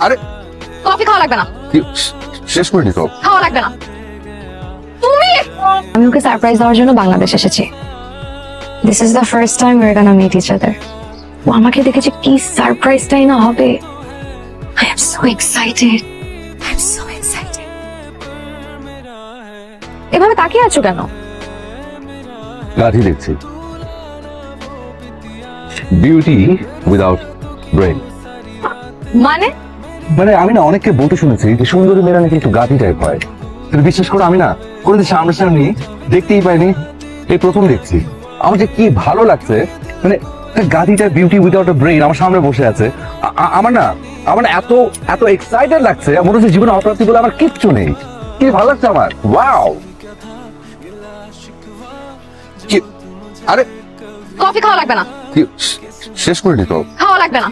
আরে কফি খাওয়া লাগবে না। কি শেষ করিনি তো? খাওয়া লাগবে না। তুমি আমি ওকে সারপ্রাইজ দেওয়ার জন্য বাংলাদেশ এসেছি। This is the first time we are gonna meet each other. ও আমাকে দেখেছে কি সারপ্রাইজটাই না হবে। I am so excited. I am so excited. এভাবে তাকিয়ে আছো কেন? গাধি দেখছি। Beauty without brain. মানে মানে আমি না অনেককে বলতে শুনেছি যে সুন্দরী মেয়েরা নাকি একটু গাধি টাইপ হয়। তুমি বিশ্বাস করো, আমি না কোনোদিন সামনাসামনি দেখতেই পাইনি, এই প্রথম দেখছি। আমার যে কি ভালো লাগছে, মানে গাধিটা বিউটি উইদাউট ব্রেন আমার সামনে বসে আছে। আমার না এত এত এক্সাইটেড লাগছে, মনে হচ্ছে জীবনে অপ্রাপ্তি বলে আমার কিচ্ছু নেই। কি ভালো লাগছে আমার, ওয়াও। আরে কফি খাওয়া লাগবে না। শেষ করিনি তো? খাওয়া লাগবে না।